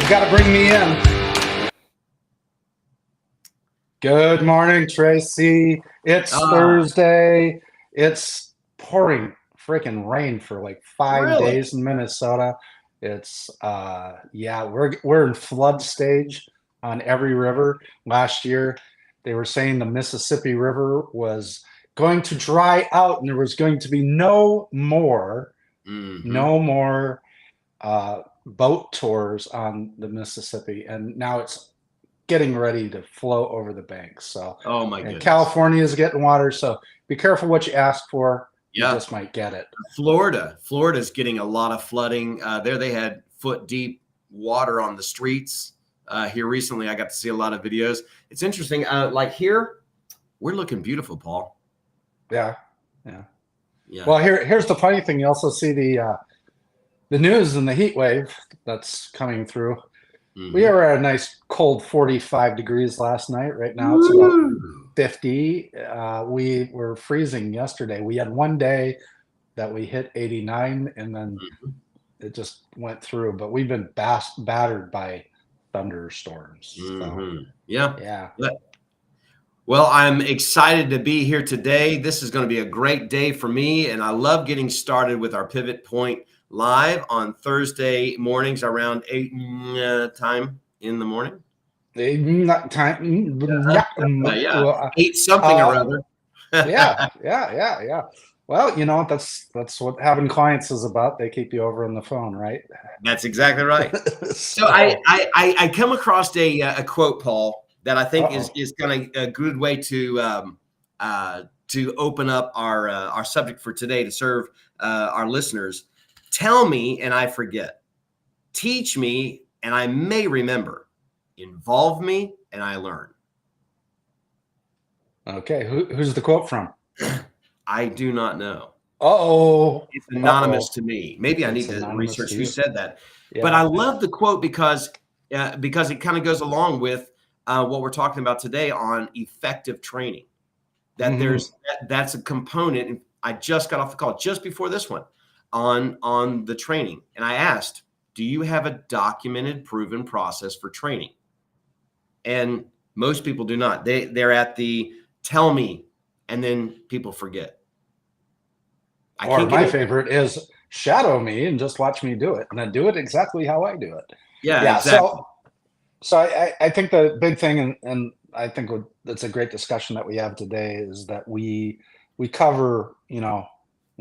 got to bring me in. Good morning, Tracy. It's Thursday. It's pouring freaking rain for like 5 days in Minnesota. It's we're in flood stage on every river. Last year, they were saying the Mississippi River was going to dry out and there was going to be no more boat tours on the Mississippi, and now it's getting ready to flow over the banks. So, oh my goodness, California is getting water. So be careful what you ask for. You just might get it. Florida's getting a lot of flooding. There they had foot deep water on the streets. Here recently, I got to see a lot of videos. It's interesting. Like here, we're looking beautiful, Paul. Yeah. Well, here's the funny thing. You also see the news and the heat wave that's coming through. We were at a nice cold 45 degrees last night. Right now it's about 50. We were freezing yesterday. We had one day that we hit 89 and then it just went through. But we've been battered by thunderstorms. So, yeah. Well, I'm excited to be here today. This is going to be a great day for me, and I love getting started with our Pivot Point live on Thursday mornings around 8 time in the morning. 8 something or other. Yeah. Well, that's what having clients is about. They keep you over on the phone, right? That's exactly right. So I come across a quote, Paul, that I think is kind of a good way to open up our subject for today to serve our listeners. Tell me and I forget. Teach me and I may remember. Involve me and I learn. Okay, who's the quote from? I do not know. It's anonymous to me. Maybe I need to research who said that. Yeah. But I love the quote because it kind of goes along with what we're talking about today on effective training. That that's a component. And I just got off the call just before this one on the training, and I asked, "Do you have a documented, proven process for training?" And most people do not. They're at the tell me, and then people forget. My favorite is shadow me and just watch me do it, and then do it exactly how I do it. Yeah. Exactly. So I think the big thing, and I think that's a great discussion that we have today, is that we cover,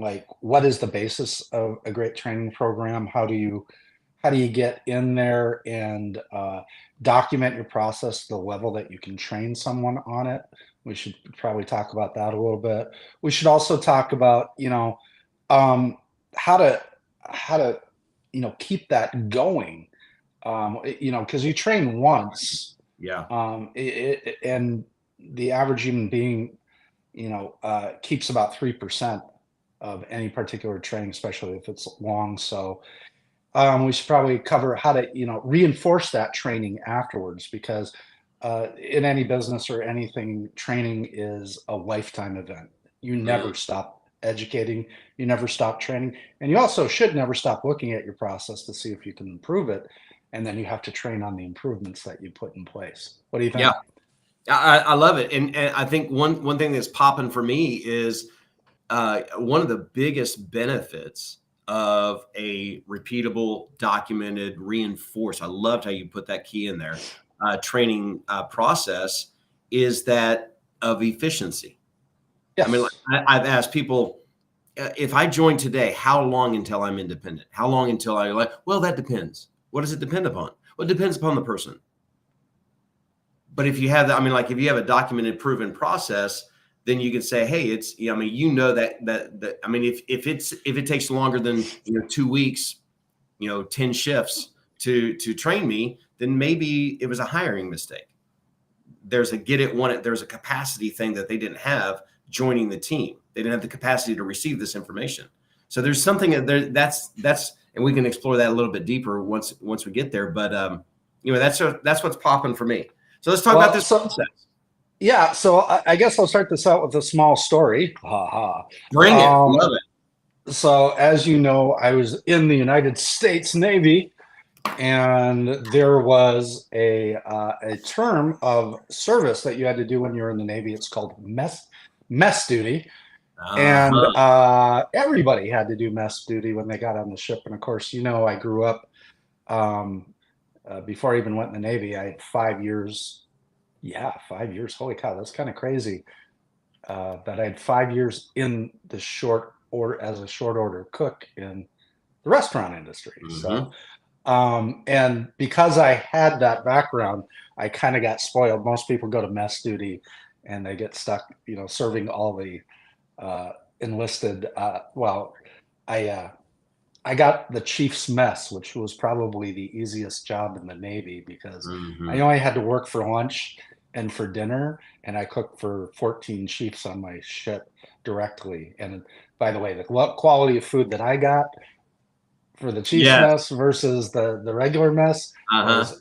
like what is the basis of a great training program? How do you get in there and document your process to the level that you can train someone on it? We should probably talk about that a little bit. We should also talk about, how to keep that going. Because you train once. Yeah. And the average human being, keeps about 3% of any particular training, especially if it's long. So we should probably cover how to, reinforce that training afterwards, because in any business or anything, training is a lifetime event. You never stop educating, you never stop training, and you also should never stop looking at your process to see if you can improve it. And then you have to train on the improvements that you put in place. What do you think? Yeah, I love it. And I think one thing that's popping for me is one of the biggest benefits of a repeatable, documented, reinforced, I loved how you put that key in there, training process, is that of efficiency. Yes. I mean, I've asked people, if I join today, how long until I'm independent? How long until well, that depends. What does it depend upon? Well, it depends upon the person. But if you have that, if you have a documented, proven process, then you can say, hey, it's, that if it takes longer than 2 weeks, 10 shifts to train me, then maybe it was a hiring mistake. There's a there's a capacity thing that they didn't have joining the team. They didn't have the capacity to receive this information. So there's something that's and we can explore that a little bit deeper once we get there. But that's what's popping for me. So let's talk about this process. Yeah, so I guess I'll start this out with a small story. Bring it. Love it. So as you know, I was in the United States Navy and there was a term of service that you had to do when you were in the Navy. It's called mess duty, and Uh-huh. everybody had to do mess duty when they got on the ship. And of course, I grew up um, before I even went in the Navy. I had 5 years. Yeah, 5 years. Holy cow, that's kind of crazy. That I had 5 years in the short or as a short order cook in the restaurant industry. So Hmm. and because I had that background, I kind of got spoiled. Most people go to mess duty and they get stuck, serving all the enlisted. I got the chief's mess, which was probably the easiest job in the Navy because I Hmm. only had to work for lunch and for dinner, and I cooked for 14 chiefs on my ship directly. And by the way, the quality of food that I got for the Chiefs Yes. mess versus the regular mess Uh-huh. was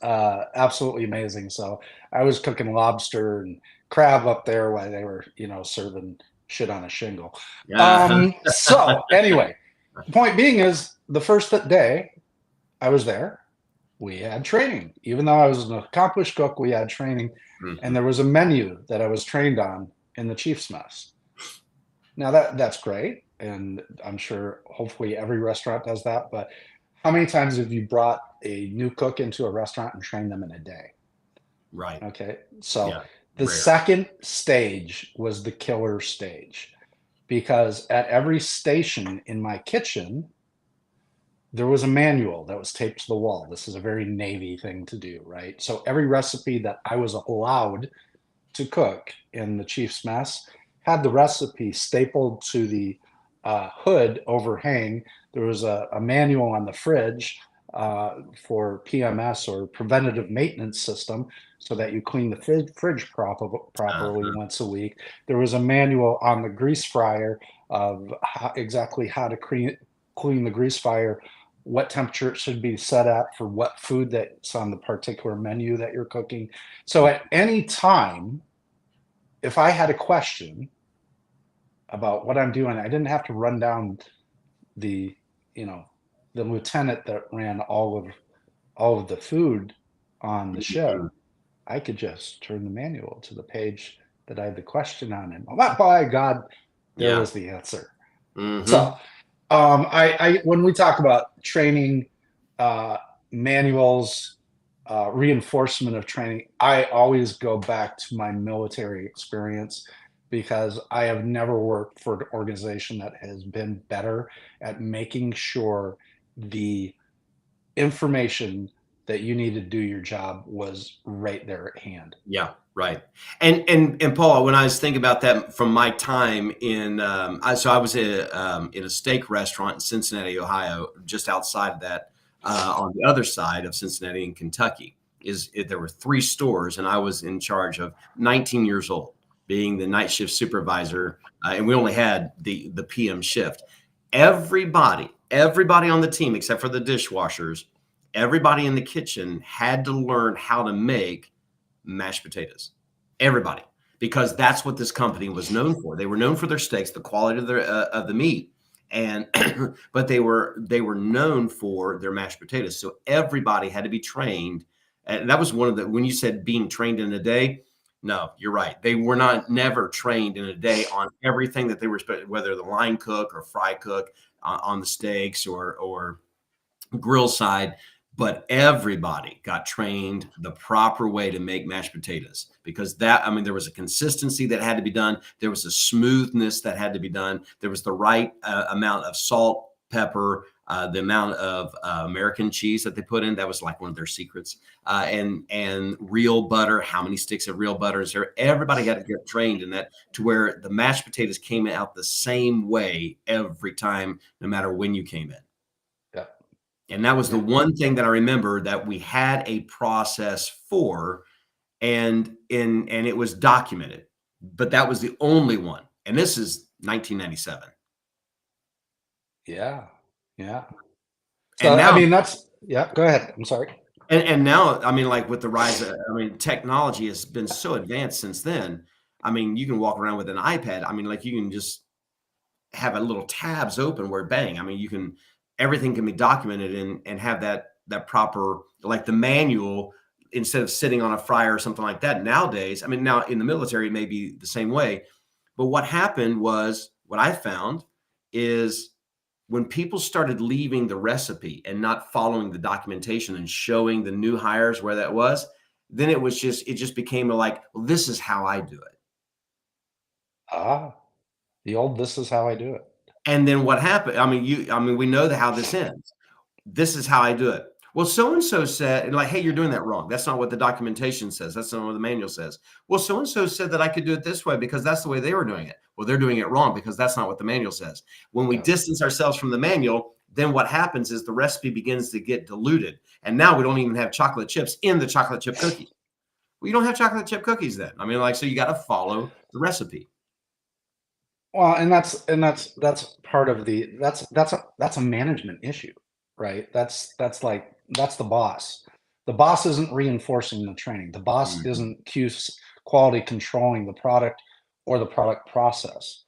absolutely amazing. So I was cooking lobster and crab up there while they were, serving shit on a shingle. Uh-huh. So anyway, the point being is the first day I was there, we had training. Even though I was an accomplished cook, we had training, and Hmm. there was a menu that I was trained on in the Chiefs mess. Now that's great, and I'm sure hopefully every restaurant does that. But how many times have you brought a new cook into a restaurant and trained them in a day? Right. Okay, so Yeah. the Rare. second stage was the killer stage because at every station in my kitchen there was a manual that was taped to the wall. This is a very Navy thing to do, right? So every recipe that I was allowed to cook in the Chief's mess had the recipe stapled to the hood overhang. There was a manual on the fridge for PMS or preventative maintenance system so that you clean the fridge properly Uh-huh. once a week. There was a manual on the grease fryer of exactly how to clean the grease fryer, what temperature it should be set at for what food that's on the particular menu that you're cooking. So at any time, if I had a question about what I'm doing, I didn't have to run down the, you know, the lieutenant that ran all of the food on the ship. Mhm. I could just turn the manual to the page that I had the question on, and oh, by God, there Yeah. was the answer. So, Hmm. I when we talk about training, uh, manuals, reinforcement of training, I always go back to my military experience because I have never worked for an organization that has been better at making sure the information that you need to do your job was right there at hand. Yeah, right. And Paul, when I was thinking about that from my time in, I was in a steak restaurant in Cincinnati, Ohio, just outside of that, on the other side of Cincinnati in Kentucky. There were three stores, and I was in charge of 19 years old, being the night shift supervisor, and we only had the PM shift. Everybody on the team, except for the dishwashers, everybody in the kitchen had to learn how to make mashed potatoes. Everybody, because that's what this company was known for. They were known for their steaks, the quality of the meat, and but they were known for their mashed potatoes. So everybody had to be trained, and that was one of the when you said being trained in a day. No, you're right. They were not never trained in a day on everything that they were, whether the line cook or fry cook on the steaks or grill side, but everybody got trained the proper way to make mashed potatoes because there was a consistency that had to be done. There was a smoothness that had to be done. There was the right amount of salt, pepper, the amount of American cheese that they put in. That was like one of their secrets. And real butter. How many sticks of real butter is there? Everybody had to get trained in that to where the mashed potatoes came out the same way every time, no matter when you came in. Yeah, And that was the yeah, one thing that I remember that we had a process for, and it was documented, but that was the only one. And this is 1997. yeah, yeah. And So I now mean, that's yeah. Go ahead. I'm sorry. and now, like with the rise of, technology has been so advanced since then. You can walk around with an iPad. Like you can just have a little tabs open where bang, you can everything can be documented and have that proper, like the manual, instead of sitting on a fryer or something like that. Nowadays, I mean, now in the military, it may be the same way. But what happened was, what I found is when people started leaving the recipe and not following the documentation and showing the new hires where that was, then it just became like, well, this is how I do it. Ah, the old "this is how I do it." And then what happened? I mean, we know how this ends. This is how I do it. Well, so and so said, and like, hey, you're doing that wrong. That's not what the documentation says. That's not what the manual says. Well, so and so said that I could do it this way because that's the way they were doing it. Well, they're doing it wrong because that's not what the manual says. When we Yeah. distance ourselves from the manual, then what happens is the recipe begins to get diluted. And now we don't even have chocolate chips in the chocolate chip cookie. Well, you don't have chocolate chip cookies then. I mean, like, so you got to follow the recipe. Well, and that's part of the that's a management issue, right? That's the boss. The boss isn't reinforcing the training. The boss Mhm. isn't quality controlling the product or the product process.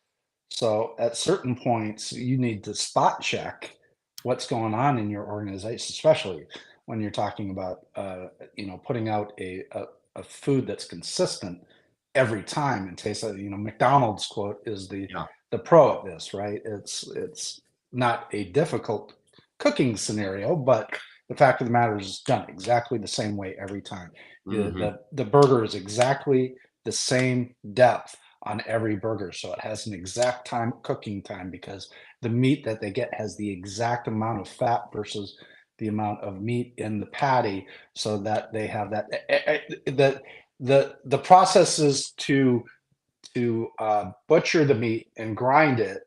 So at certain points, you need to spot check what's going on in your organization, especially when you're talking about putting out a food that's consistent every time and taste that. McDonald's quote is Yeah. the pro at this, right? It's not a difficult cooking scenario, but the fact of the matter is it's done exactly the same way every time. Hmm. The burger is exactly the same depth on every burger. So it has an exact time cooking time because the meat that they get has the exact amount of fat versus the amount of meat in the patty, so that they have that the processes to butcher the meat and grind it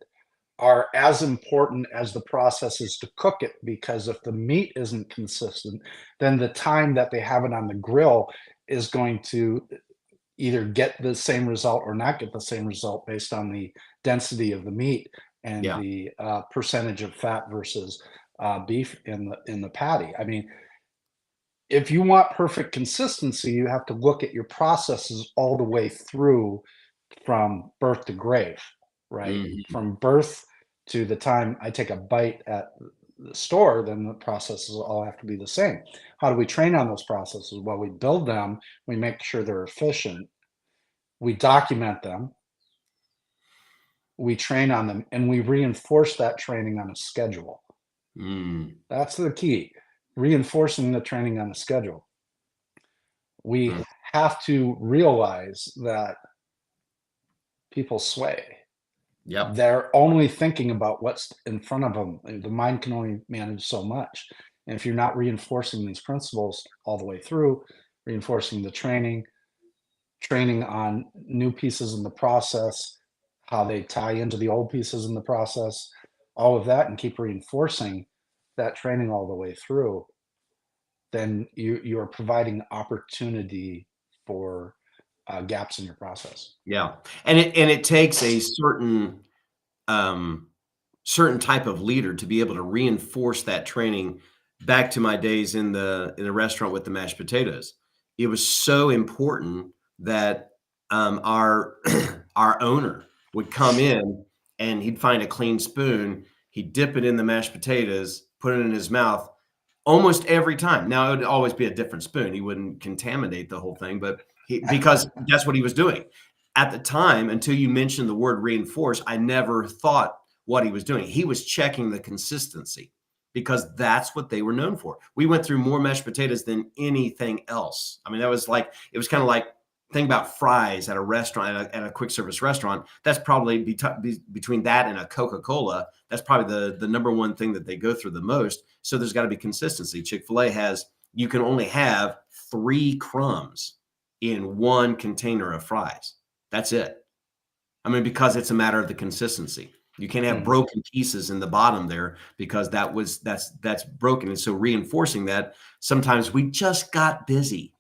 are as important as the processes to cook it, because if the meat isn't consistent, then the time that they have it on the grill is going to either get the same result or not get the same result based on the density of the meat and Yeah. the percentage of fat versus beef in the patty. I mean, if you want perfect consistency, you have to look at your processes all the way through from birth to grave, right? Hmm. From birth to the time I take a bite at the store, then the processes all have to be the same. How do we train on those processes? Well, we build them, we make sure they're efficient, we document them, we train on them, and we reinforce that training on a schedule. Mm. That's the key, reinforcing the training on a schedule. We Mm. have to realize that people sway. Yep. They're only thinking about what's in front of them. The mind can only manage so much. And if you're not reinforcing these principles all the way through, reinforcing the training on new pieces in the process, how they tie into the old pieces in the process, all of that, and keep reinforcing that training all the way through, then you're providing opportunity for gaps in your process. Yeah. And it takes a um, certain type of leader to be able to reinforce that training. Back to my days in the restaurant with the mashed potatoes, it was so important that our our owner would come in and he'd find a clean spoon, he'd dip it in the mashed potatoes, put it in his mouth almost every time. Now it would always be a different spoon. He wouldn't contaminate the whole thing, but because that's what he was doing at the time. Until you mentioned the word reinforce, I never thought what he was doing. He was checking the consistency because that's what they were known for. We went through more mashed potatoes than anything else. I mean, that was like, it was kind of like, think about fries at a restaurant, at a quick service restaurant. That's probably between that and a Coca-Cola. That's probably the number one thing that they go through the most. So there's got to be consistency. Chick-fil-A has, you can only have 3 crumbs in one container of fries. That's it. I mean, because it's a matter of the consistency. You can't have Mhm. broken pieces in the bottom there because that's broken. And so reinforcing that, sometimes we just got busy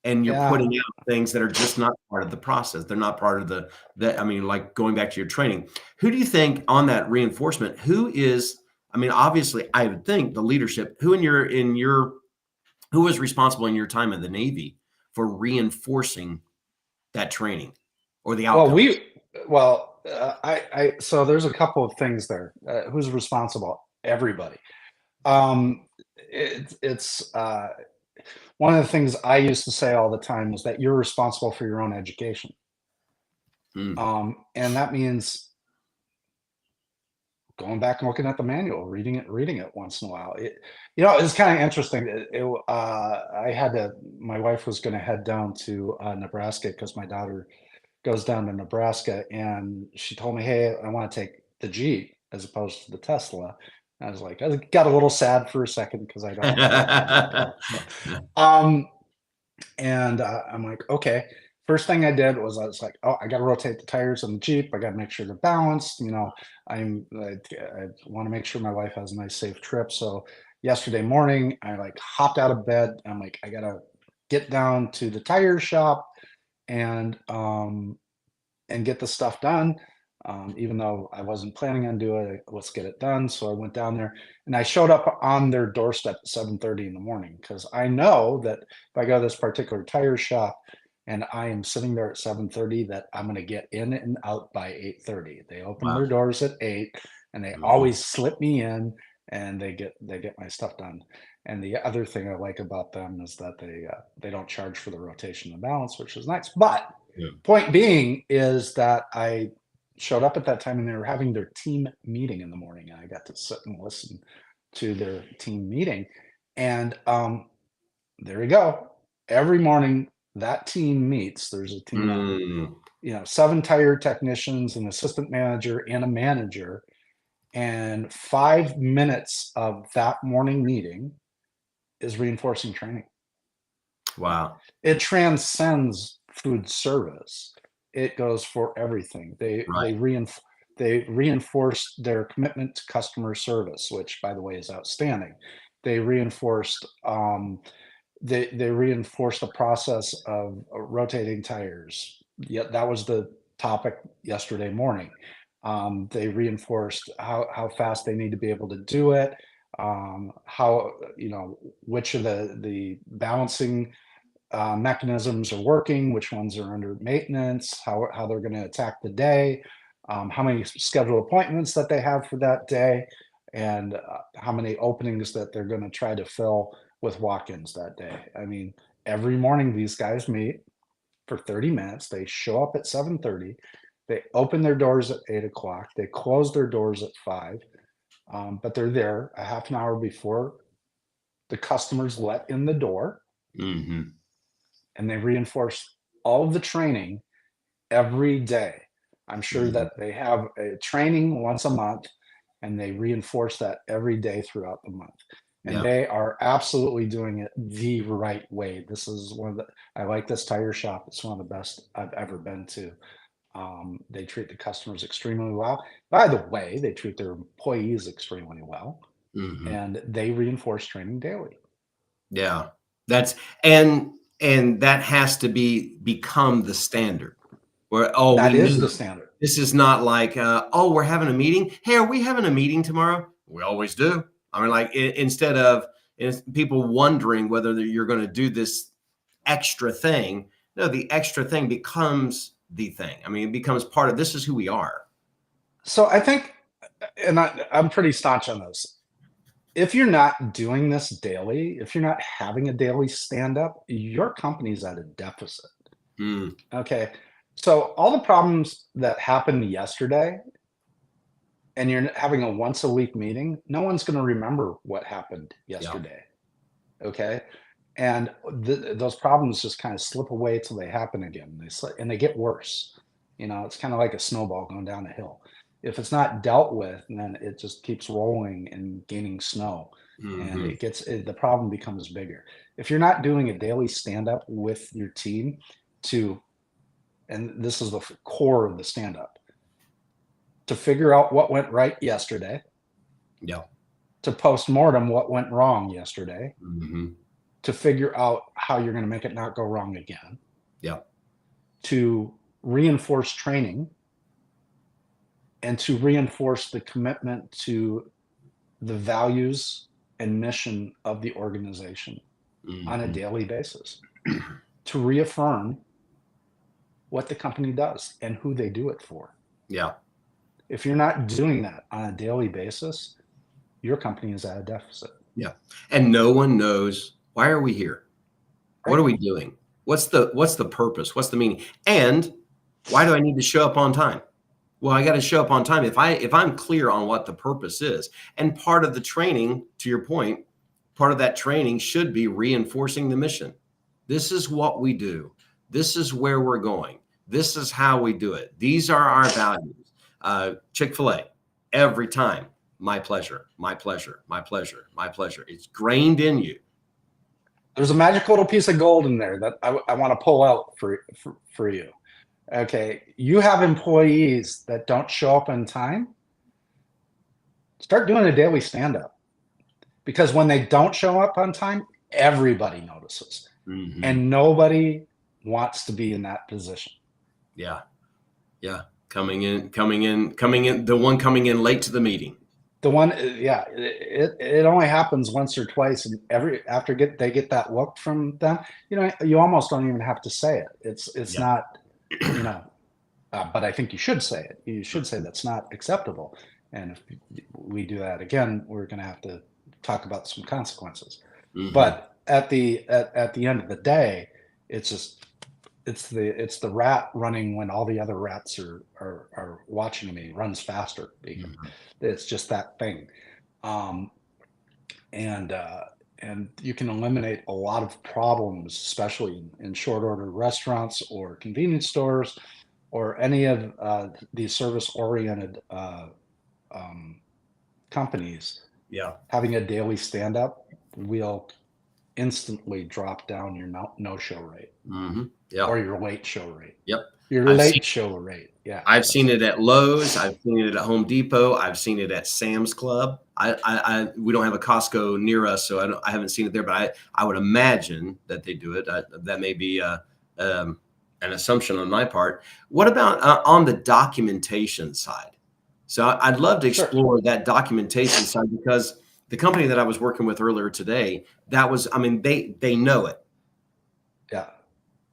and you're Yeah. putting out things that are just not part of the process. They're not part of I mean, like going back to your training. Who do you think on that reinforcement, who is, I mean, obviously I would think the leadership, who who was responsible in your time in the Navy for reinforcing that training or the Well, outcomes? so there's a couple of things there. Who's responsible? Everybody. Um, it's one of the things I used to say all the time is that you're responsible for your own education. Mm. And that means going back and looking at the manual, reading it once in a while. It's kind of interesting. I had to. My wife was going to head down to Nebraska because my daughter goes down to Nebraska, and she told me, "Hey, I want to take the Jeep as opposed to the Tesla." I was like, I got a little sad for a second because I don't like the Jeep at all. And I'm like, okay. First thing I did was I was like, oh, I got to rotate the tires on the Jeep. I got to make sure they're balanced. I want to make sure my wife has a nice, safe trip. So yesterday morning, I like hopped out of bed. I'm like, I got to get down to the tire shop and get the stuff done. Even though I wasn't planning on doing it, let's get it done. So I went down there and I showed up on their doorstep at 7:30 in the morning because I know that if I go to this particular tire shop and I am sitting there at 7:30, that I'm going to get in and out by 8:30. They open Wow. their doors at 8 and they Mhm. always slip me in and they get my stuff done. And the other thing I like about them is that they don't charge for the rotation and balance, which is nice. But Yeah. point being is that I showed up at that time and they were having their team meeting in the morning, and I got to sit and listen to their team meeting. And there we go. Every morning that team meets. There's a team of Mm. 7 tire technicians, an assistant manager, and a manager. And 5 minutes of that morning meeting is reinforcing training. Wow. It transcends food service. It goes for everything. Right. They reinforced their commitment to customer service, which, by the way, is outstanding. They reinforced they reinforced the process of rotating tires. Yeah, that was the topic yesterday morning. They reinforced how fast they need to be able to do it, how which of the balancing mechanisms are working, which ones are under maintenance, how they're going to attack the day, how many scheduled appointments that they have for that day, and how many openings that they're going to try to fill with walk-ins that day. I mean, every morning these guys meet for 30 minutes. They show up at 7:30. They open their doors at 8 o'clock. They close their doors at 5. But they're there a half an hour before the customers let in the door, Hmm. and they reinforce all of the training every day. I'm sure Hmm. that they have a training once a month and they reinforce that every day throughout the month. And Yeah. they are absolutely doing it the right way. This is I like this tire shop. It's one of the best I've ever been to. They treat the customers extremely well. By the way, they treat their employees extremely well Hmm. and they reinforce training daily. Yeah. That's and that has to become the standard where, oh, we That is know the standard. this is not like, oh, we're having a meeting. Hey, are we having a meeting tomorrow? We always do. I mean, like instead of people wondering whether you're going to do this extra thing, no, the extra thing becomes the thing. I mean, it becomes part of this is who we are. So I think, and I'm pretty staunch on this. If you're not doing this daily, if you're not having a daily stand up, your company's at a deficit. Mm, Okay. So all the problems that happened yesterday, and you're having a once a week meeting, no one's going to remember what happened yeah. yesterday. Okay. And those problems just kind of slip away till they happen again. And they get worse. It's kind of like a snowball going down a hill. If it's not dealt with, then it just keeps rolling and gaining snow, and Hmm. the problem becomes bigger. If you're not doing a daily stand up with your team to, and this is the core of the stand up, to figure out what went right yesterday, Yeah. to post mortem what went wrong yesterday, Hmm. to figure out how you're going to make it not go wrong again, Yeah. to reinforce training, and to reinforce the commitment to the values and mission of the organization on a Hmm. daily basis, to reaffirm what the company does and who they do it for. Yeah. If you're not doing that on a daily basis, your company is at a deficit. Yeah. And no one knows, why are we here? What Right. are we doing? What's the purpose? What's the meaning? And why do I need to show up on time? Well, I got to show up on time if I'm clear on what the purpose is. And part of the training, to your point, part of that training should be reinforcing the mission. This is what we do. This is where we're going. This is how we do it. These are our values. Chick-fil-A, every time, my pleasure, my pleasure, my pleasure, my pleasure. It's grained in you. There's a magic little piece of gold in there that I want to pull out for you. Okay, you have employees that don't show up on time. Start doing a daily stand-up, because when they don't show up on time, everybody notices, Mm-hmm. and nobody wants to be in that position. Yeah. Yeah. Coming in, the one coming in late to the meeting. The one, yeah, it only happens once or twice, and after they get that look from them, you almost don't even have to say it. It's Yeah. not, but I think you should say it. You should say that's not acceptable. And if we do that again, we're going to have to talk about some consequences. Mm-hmm. But at the end of the day, it's the rat running when all the other rats are watching me. Runs faster. Mm-hmm. It's just that thing. And you can eliminate a lot of problems, especially in short order restaurants or convenience stores or any of these service-oriented companies. Yeah. Having a daily stand-up will instantly drop down your no-show rate. Mm-hmm. Yeah. Or your late show rate. Yep. Your late show rate. Yeah. I've seen it at Lowe's. I've seen it at Home Depot. I've seen it at Sam's Club. We don't have a Costco near us, so I haven't seen it there, but I would imagine that they do it. That may be an assumption on my part. What about on the documentation side? So I'd love to explore that documentation side, because the company that I was working with earlier today, they know it. Yeah.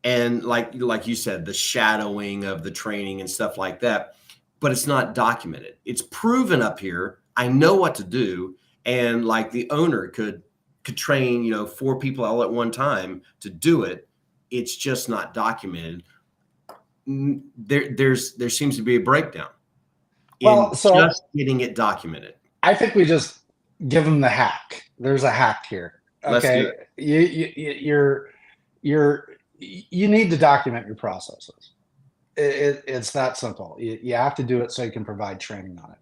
And like you said, the shadowing of the training and stuff like that, but it's not documented. It's proven up here. I know what to do. And like the owner could train, 4 people all at one time to do it. It's just not documented. There seems to be a breakdown in just getting it documented. I think we just give them the hack. There's a hack here. Okay. Let's do it. You need to document your processes. It's that simple. You have to do it so you can provide training on it.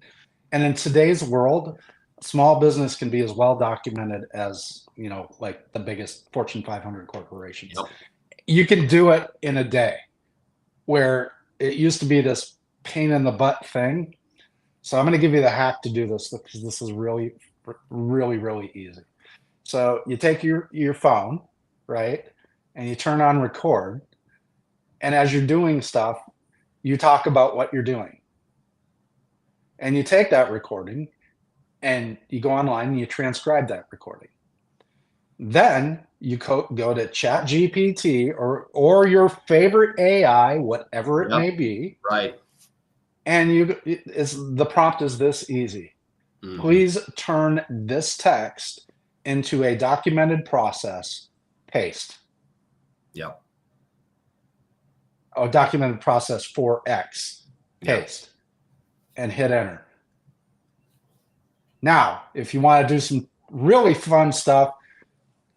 And in today's world, small business can be as well documented as, like the biggest Fortune 500 corporations. Yep. You can do it in a day, where it used to be this pain in the butt thing. So I'm going to give you the hack to do this, because this is really, really, really easy. So you take your phone, right? And you turn on record. And as you're doing stuff, you talk about what you're doing. And you take that recording and you go online and you transcribe that recording. Then you go to ChatGPT or your favorite AI, whatever it may be. Right. And the prompt is this easy. Mm-hmm. Please turn this text into a documented process. Paste. Yep. A documented process for X. Paste. Yep. And hit enter. Now, if you want to do some really fun stuff,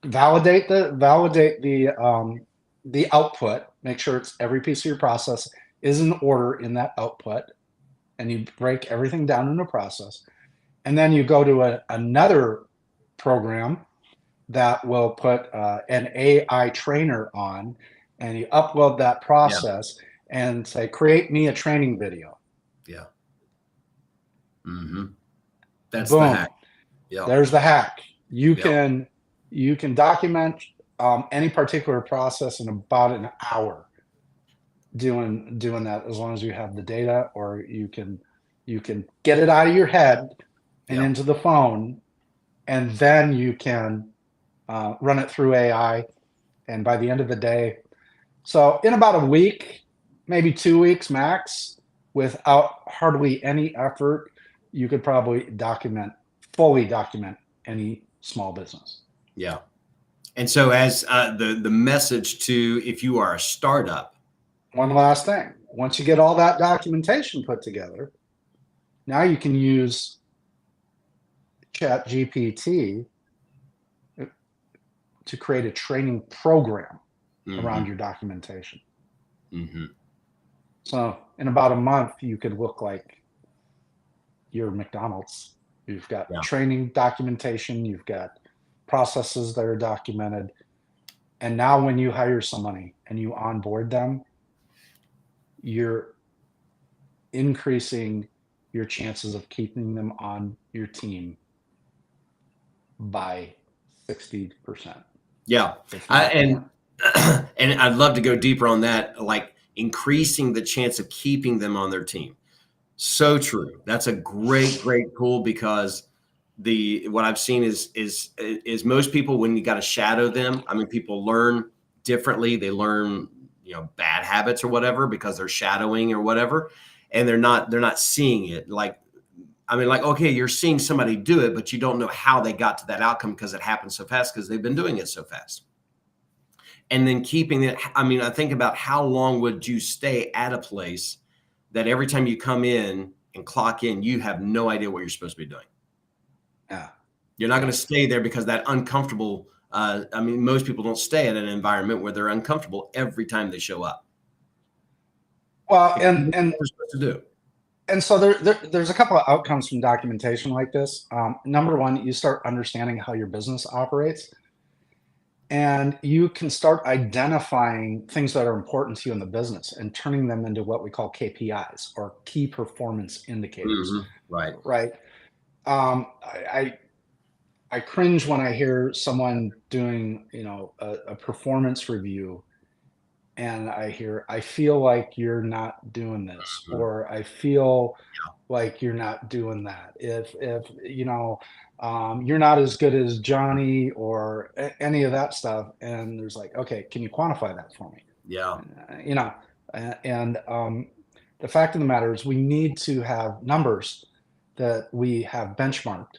validate the output. Make sure every piece of your process is in order in that output, and you break everything down into a process. And then you go to another program that will put an AI trainer on, and you upload that process and say, create me a training video. Yeah. Mm-hmm. That's Boom. The hack. Yeah. There's the hack. You can document any particular process in about an hour doing that, as long as you have the data, or you can get it out of your head and into the phone, and then you can run it through AI. And by the end of the day, so in about a week, maybe 2 weeks max, without hardly any effort, you could probably fully document any small business. Yeah. And so as the message to, if you are a startup. One last thing. Once you get all that documentation put together, now you can use Chat GPT to create a training program around your documentation. So in about a month, you could look like your McDonald's. You've got training documentation, you've got processes that are documented. And now when you hire somebody and you onboard them, you're increasing your chances of keeping them on your team by 60%. Yeah. And I'd love to go deeper on that, like increasing the chance of keeping them on their team. So true. That's a great tool, because what I've seen is most people, when you got to shadow them, I mean, people learn differently. They learn, bad habits or whatever because they're shadowing or whatever, and they're not seeing it. Okay, you're seeing somebody do it, but you don't know how they got to that outcome because it happened so fast because they've been doing it so fast. And then keeping it, I think about how long would you stay at a place that every time you come in and clock in, you have no idea what you're supposed to be doing. Yeah. You're not going to stay there because that uncomfortable, most people don't stay in an environment where they're uncomfortable every time they show up. Well, and what they're supposed to do. And so there's a couple of outcomes from documentation like this. Number one, you start understanding how your business operates, and you can start identifying things that are important to you in the business and turning them into what we call KPIs, or key performance indicators. Right. Right. I cringe when I hear someone doing, a performance review, and I feel like you're not doing this, or I feel like you're not doing that. If you're not as good as Johnny, or any of that stuff, and there's like, okay, can you quantify that for me? Yeah. The fact of the matter is, we need to have numbers that we have benchmarked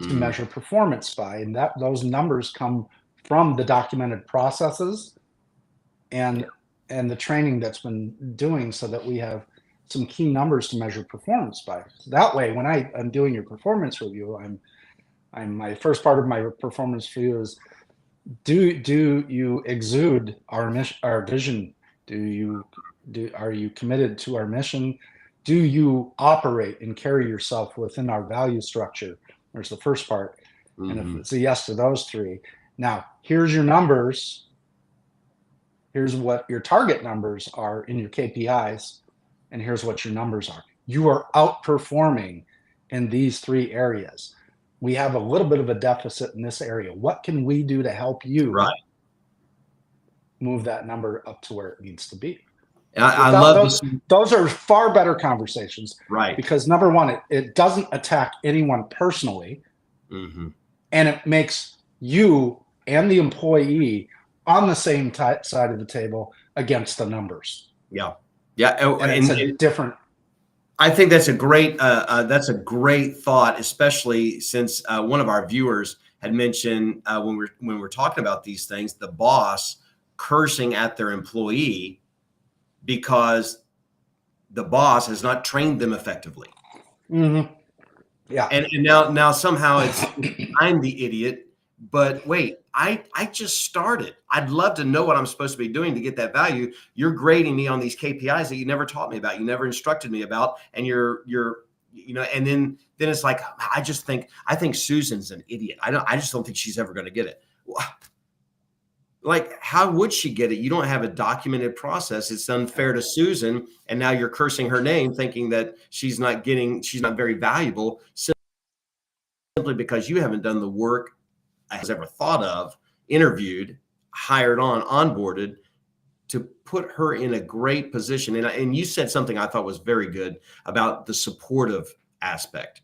to measure performance by, and that those numbers come from the documented processes and the training that's been doing, so that we have some key numbers to measure performance by. So that way, when I'm doing your performance review, I'm my first part of my performance review is, do you exude our mission, our vision? Are you committed to our mission? Do you operate and carry yourself within our value structure? There's the first part. And if it's a yes to those three, now here's your numbers. Here's what your target numbers are in your KPIs, and here's what your numbers are. You are outperforming in these three areas. We have a little bit of a deficit in this area. What can we do to help you move that number up to where it needs to be? I love those are far better conversations, right? Because number one, it doesn't attack anyone personally, and it makes you and the employee on the same side of the table against the numbers. Yeah. And it's a different. I think that's a great thought, especially since one of our viewers had mentioned when we're talking about these things, the boss cursing at their employee because the boss has not trained them effectively. Yeah. And now somehow it's I'm the idiot. But wait, I just started. I'd love to know what I'm supposed to be doing to get that value. You're grading me on these KPIs that you never taught me about, you never instructed me about, and and then it's like, I think Susan's an idiot. I just don't think she's ever going to get it. Like, how would she get it? You don't have a documented process. It's unfair to Susan, and now you're cursing her name, thinking that she's not very valuable, simply because you haven't done the work has ever thought of, interviewed, hired on, onboarded to put her in a great position. And you said something I thought was very good about the supportive aspect.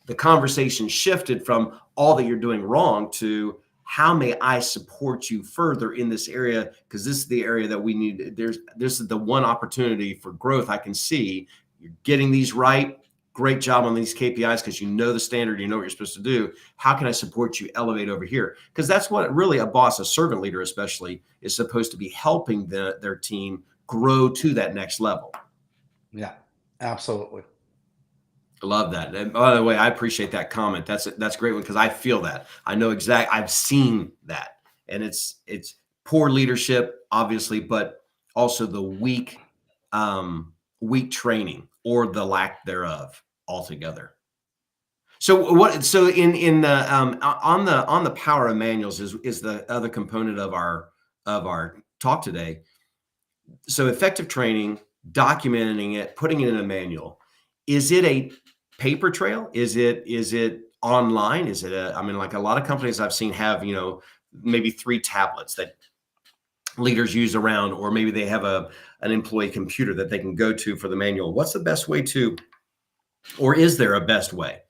The conversation shifted from all that you're doing wrong to how may I support you further in this area? Because this is the area that we need. This is the one opportunity for growth I can see. You're getting these right. great job on these KPIs because you know the standard, you know what you're supposed to do. How can I support you elevate over here? Because that's what really a boss, a servant leader especially, is supposed to be helping their team grow to that next level. Yeah, absolutely. I love that. And by the way, I appreciate that comment. That's a great one because I feel that. I know I've seen that, and it's poor leadership, obviously, but also the weak training or the lack thereof altogether. So what? So in the on the power of manuals is the other component of our talk today. So effective training, documenting it, putting it in a manual. Is it a paper trail? Is it online? Is it I mean, like a lot of companies I've seen have, maybe 3 tablets that leaders use around, or maybe they have an employee computer that they can go to for the manual. What's the best way or is there a best way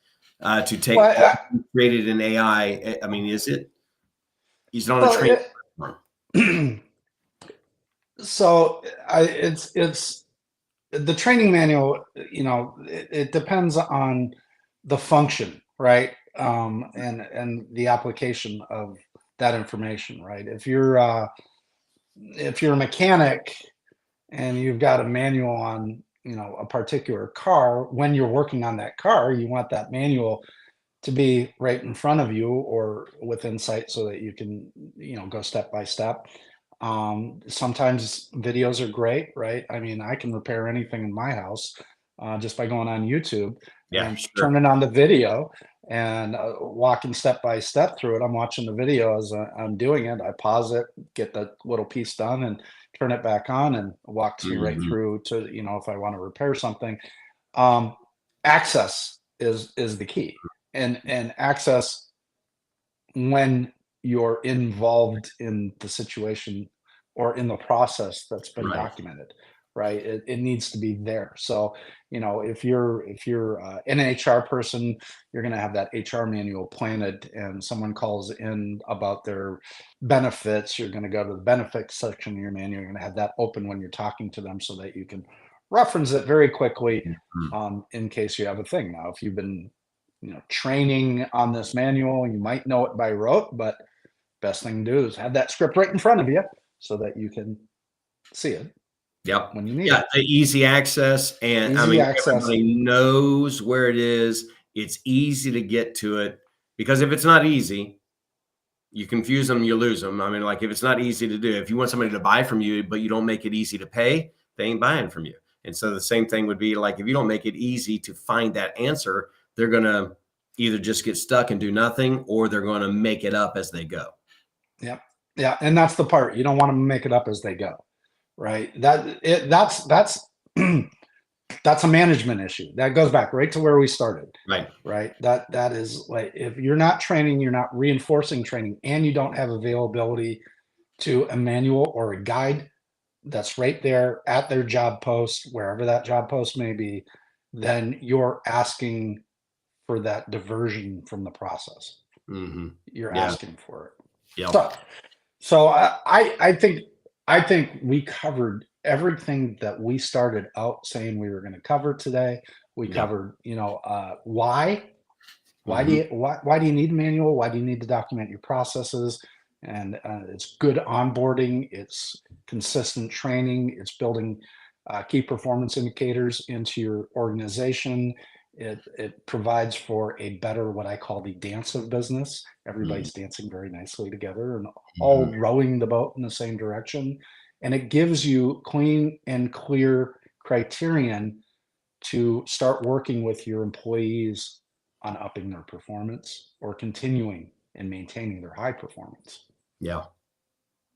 to take Well, created in AI? I mean, is it on a well, training platform? so it's the training manual. It depends on the function, right? And the application of that information, right? If you're a mechanic and you've got a manual on, a particular car, when you're working on that car, you want that manual to be right in front of you or within sight so that you can, go step by step. Sometimes videos are great, right? I mean, I can repair anything in my house just by going on YouTube Yeah, and sure. turning on the video and walking step by step through it. I'm watching the video as I'm doing it. I pause it, get the little piece done, and turn it back on, and walks me right Mhm. through to, if I want to repair something. Um, Access is the key, and access when you're involved in the situation or in the process that's been Right. documented, right? It needs to be there. So, if you're an HR person, you're going to have that HR manual planted, and someone calls in about their benefits, you're going to go to the benefits section of your manual. You're going to have that open when you're talking to them so that you can reference it very quickly, Mhm. in case you have a thing. Now, if you've been training on this manual, you might know it by rote, but best thing to do is have that script right in front of you so that you can see it Yep. when you need Yeah, it. the easy access, and I Easy mean, access. everybody knows where it is. It's easy to get to it because if it's not easy, you confuse them, you lose them. I mean, like if it's not easy to do, if you want somebody to buy from you, but you don't make it easy to pay, they ain't buying from you. And so the same thing would be like if you don't make it easy to find that answer, they're going to either just get stuck and do nothing, or they're going to make it up as they go. Yep. Yeah, and that's the part. You don't want to make it up as they go, right? That's that's a management issue. That goes back right to where we started, Right. right? That is like, if you're not training, you're not reinforcing training, and you don't have availability to a manual or a guide that's right there at their job post, wherever that job post may be, then you're asking for that diversion from the process. Hmm. You're Yeah. asking for it. Yep. So I think we covered everything that we started out saying we were going to cover today. We Yep. covered, why. Hmm. Why do you need a manual? Why do you need to document your processes? And it's good onboarding. It's consistent training. It's building key performance indicators into your organization. It provides for a better, what I call the dance of business. Hmm. Everybody's dancing very nicely together and Hmm. all rowing the boat in the same direction. And it gives you clean and clear criterion to start working with your employees on upping their performance or continuing and maintaining their high performance. Yeah.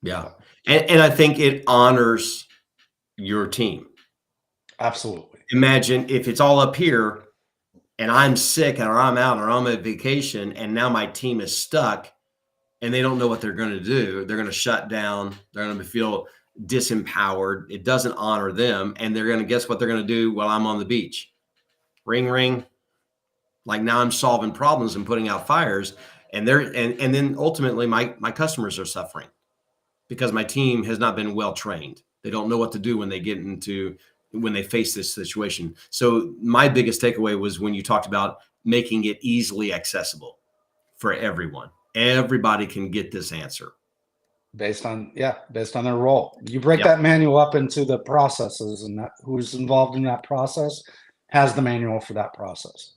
Yeah. So, And I think it honors your team. absolutely. Imagine if it's all up here and I'm sick or I'm out or I'm on vacation and now my team is stuck and they don't know what they're going to do. They're going to shut down. They're going to feel disempowered. It doesn't honor them. And they're going to guess what they're going to do while I'm on the beach. Ring, ring. Like now I'm solving problems and putting out fires. And then ultimately my customers are suffering because my team has not been well trained. They don't know what to do when they get into when they face this situation. So my biggest takeaway was when you talked about making it easily accessible for everyone. Everybody can get this answer. Based on their role. You break Yep. that manual up into the processes, and that who's involved in that process has the manual for that process.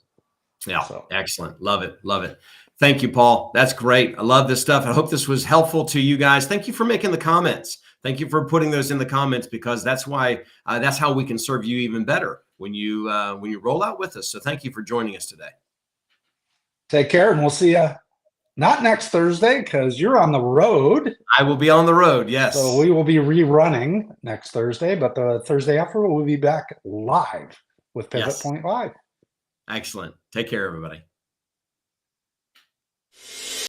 Yeah. So Excellent. Love it. Love it. Thank you, Paul. That's great. I love this stuff. I hope this was helpful to you guys. Thank you for making the comments. Thank you for putting those in the comments, because that's why that's how we can serve you even better when you roll out with us. So thank you for joining us today. take care, and we'll see you not next Thursday because you're on the road. I will be on the road. Yes. So we will be rerunning next Thursday, but the Thursday after we'll be back live with Pivot Yes. Point Live. Excellent. Take care, everybody.